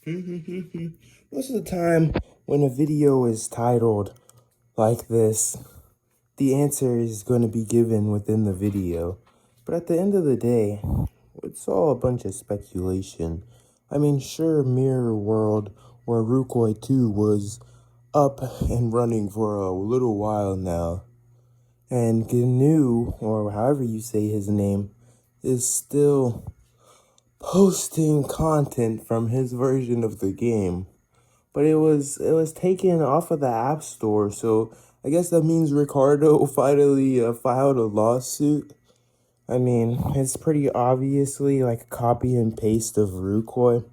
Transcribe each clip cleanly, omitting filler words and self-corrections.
Most of the time, when a video is titled like this, the answer is going to be given within the video. But at the end of the day, it's all a bunch of speculation. I mean, sure, Mirror World or Rucoy 2 was up and running for a little while now. And GNU, or however you say his name, is still posting content from his version of the game. But it was taken off of the App Store, so I guess that means Ricardo finally filed a lawsuit. I mean, it's pretty obviously like a copy and paste of Rucoy,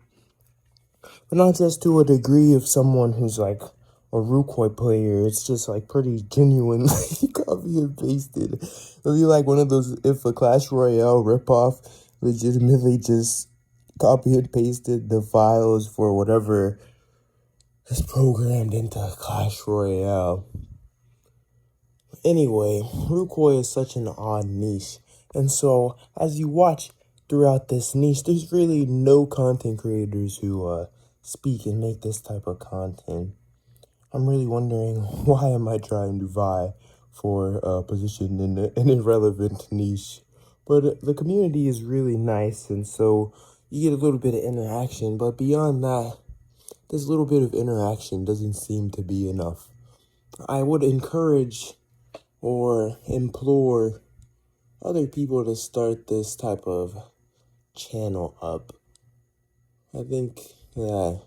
but not just to a degree of someone who's like a Rucoy player. It's just like pretty genuinely copy and pasted. It'll be like one of those if a Clash Royale ripoff legitimately just copy and pasted the files for whatever is programmed into Clash Royale. Anyway, Rucoy is such an odd niche. And so, as you watch throughout this niche, there's really no content creators who speak and make this type of content. I'm really wondering, why am I trying to vie for a position in an irrelevant niche? But the community is really nice, and so you get a little bit of interaction. But beyond that, this little bit of interaction doesn't seem to be enough. I would encourage or implore other people to start this type of channel up. I think that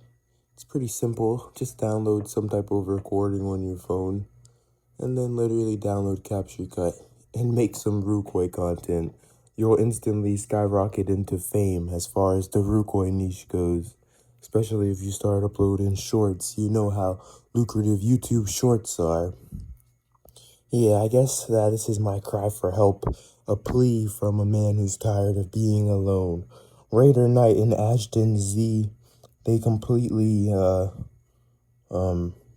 it's pretty simple. Just download some type of recording on your phone and then literally download Capture Cut and make some Rucoy content. You'll instantly skyrocket into fame as far as the Rucoy niche goes. Especially if you start uploading shorts. You know how lucrative YouTube shorts are. Yeah, I guess that this is my cry for help. A plea from a man who's tired of being alone. Raider Knight and Ashton Z, they completely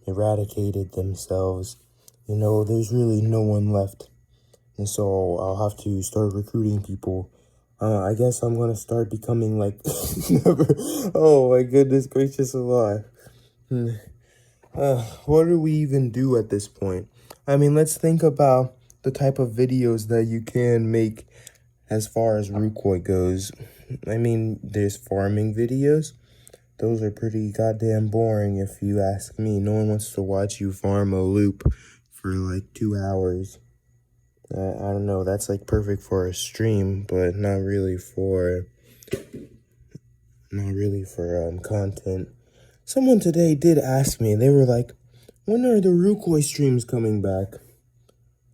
eradicated themselves. You know, there's really no one left. And so I'll have to start recruiting people. I guess I'm going to start becoming like, oh my goodness gracious alive. What do we even do at this point? I mean, let's think about the type of videos that you can make as far as Rucoy goes. I mean, there's farming videos. Those are pretty goddamn boring if you ask me. No one wants to watch you farm a loop for like 2 hours. I don't know, that's like perfect for a stream, but not really for content. Someone today did ask me, they were like, when are the Rucoy streams coming back?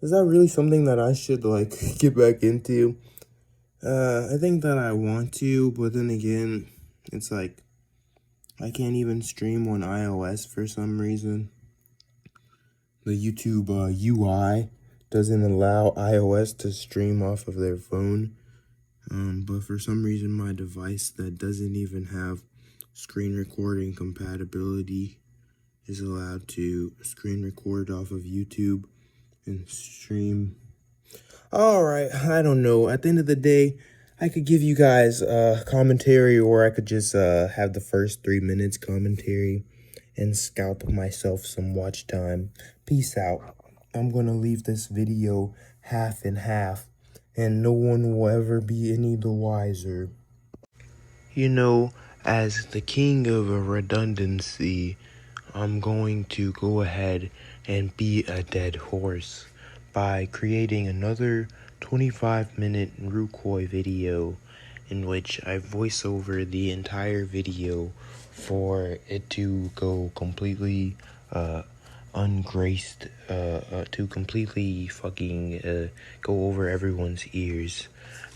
Is that really something that I should like get back into? I think that I want to, but then again, it's like, I can't even stream on iOS for some reason. The YouTube UI doesn't allow iOS to stream off of their phone. But for some reason, my device that doesn't even have screen recording compatibility is allowed to screen record off of YouTube and stream. Alright, I don't know. At the end of the day, I could give you guys commentary, or I could just have the first 3 minutes commentary and scalp myself some watch time. Peace out. I'm going to leave this video half and half, and no one will ever be any the wiser. You know, as the king of redundancy, I'm going to go ahead and beat a dead horse by creating another 25-minute Rucoy video in which I voice over the entire video for it to go completely ungraced, to completely fucking go over everyone's ears.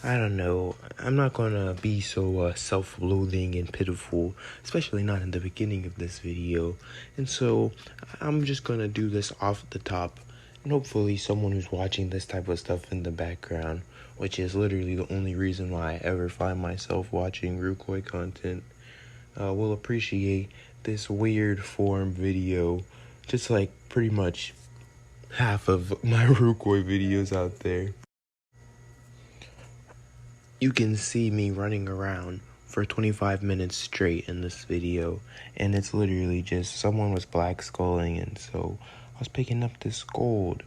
I don't know, I'm not gonna be so self-loathing and pitiful, especially not in the beginning of this video, and so I'm just gonna do this off the top, and hopefully someone who's watching this type of stuff in the background, which is literally the only reason why I ever find myself watching Rucoy content, will appreciate this weird form video, just like pretty much half of my Rucoy videos out there. You can see me running around for 25 minutes straight in this video, and it's literally just someone was black sculling, and so I was picking up this gold.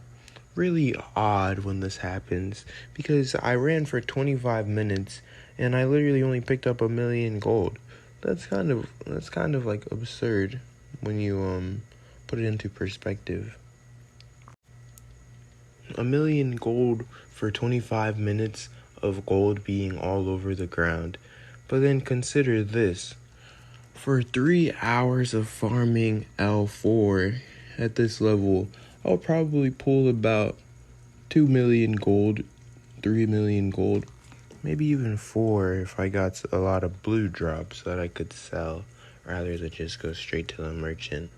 Really odd when this happens, because I ran for 25 minutes and I literally only picked up 1,000,000 gold. That's kind of like absurd when you put it into perspective. 1,000,000 gold for 25 minutes of gold being all over the ground. But then consider this. For 3 hours of farming L4 at this level, I'll probably pull about 2,000,000 gold, 3,000,000 gold, maybe even 4 if I got a lot of blue drops that I could sell rather than just go straight to the merchant.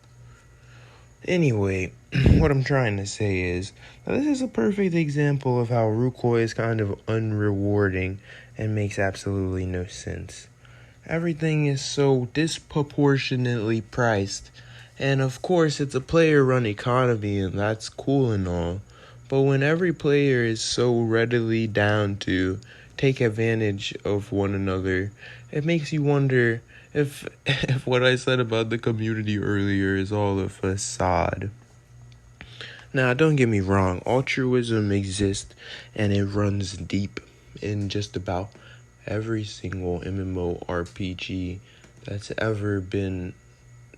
Anyway, what I'm trying to say is that this is a perfect example of how Rucoy is kind of unrewarding and makes absolutely no sense. Everything is so disproportionately priced, and of course it's a player-run economy, and that's cool and all, but when every player is so readily down to take advantage of one another, it makes you wonder if what I said about the community earlier is all a facade. Now, don't get me wrong, altruism exists and it runs deep in just about every single MMORPG that's ever been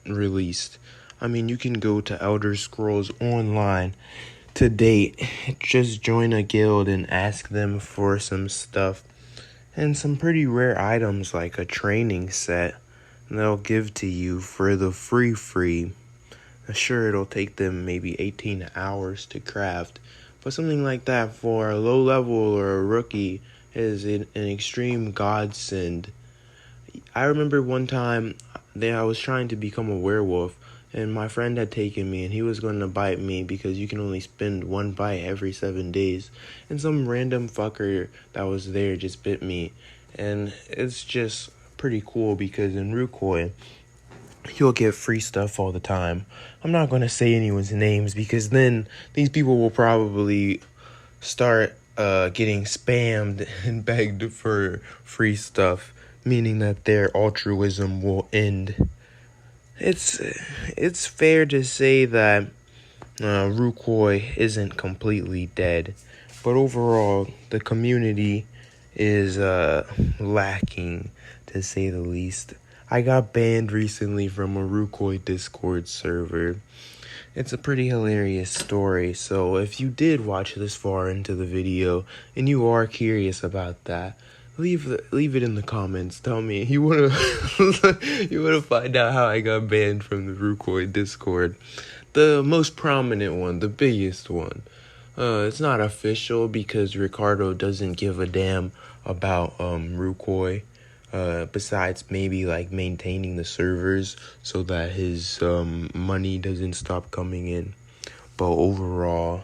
released. I mean, you can go to Elder Scrolls Online to date, just join a guild and ask them for some stuff and some pretty rare items like a training set they'll give to you for the free. Sure, it'll take them maybe 18 hours to craft, but something like that for a low level or a rookie is an extreme godsend. I remember one time that I was trying to become a werewolf, and my friend had taken me, and he was going to bite me because you can only spend one bite every 7 days. And some random fucker that was there just bit me. And it's just pretty cool because in Rucoy, you'll get free stuff all the time. I'm not going to say anyone's names because then these people will probably start getting spammed and begged for free stuff, meaning that their altruism will end. It's fair to say that Rucoy isn't completely dead, but overall the community is lacking, to say the least. I got banned recently from a Rucoy Discord server. It's a pretty hilarious story, so if you did watch this far into the video and you are curious about that, leave it in the comments. Tell me you wanna find out how I got banned from the Rucoy Discord. The most prominent one, the biggest one. It's not official because Ricardo doesn't give a damn about Rucoy. Besides maybe like maintaining the servers so that his money doesn't stop coming in. But overall,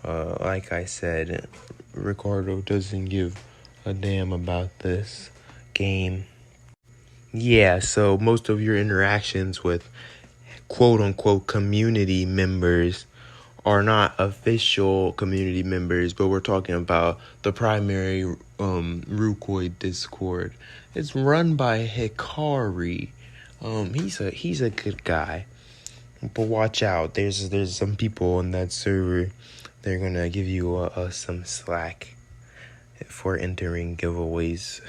like I said, Ricardo doesn't give a damn about this game. Yeah, so most of your interactions with quote-unquote community members are not official community members, but we're talking about the primary Rucoy Discord. It's run by Hikari. He's a good guy, but watch out. There's some people on that server. They're gonna give you some slack for entering giveaways.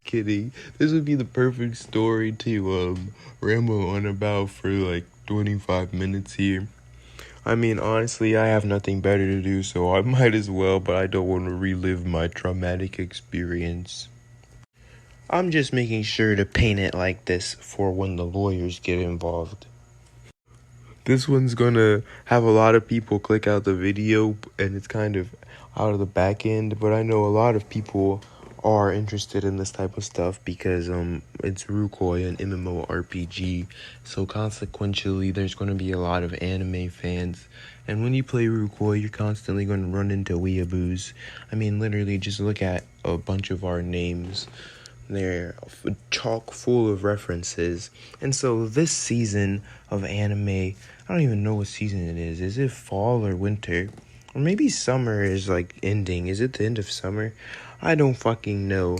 Kidding. This would be the perfect story to ramble on about for like 25 minutes here. I mean, honestly, I have nothing better to do, so I might as well, but I don't want to relive my traumatic experience. I'm just making sure to paint it like this for when the lawyers get involved. This one's gonna have a lot of people click out the video, and it's kind of out of the back end, but I know a lot of people are interested in this type of stuff because it's Rucoy, an MMORPG, so consequentially there's going to be a lot of anime fans, and when you play Rucoy you're constantly going to run into weeaboos. I mean, literally just look at a bunch of our names. They're chock full of references. And so this season of anime, I don't even know what season it is. Is it fall or winter? Or maybe summer is like ending. Is it the end of summer? I don't fucking know.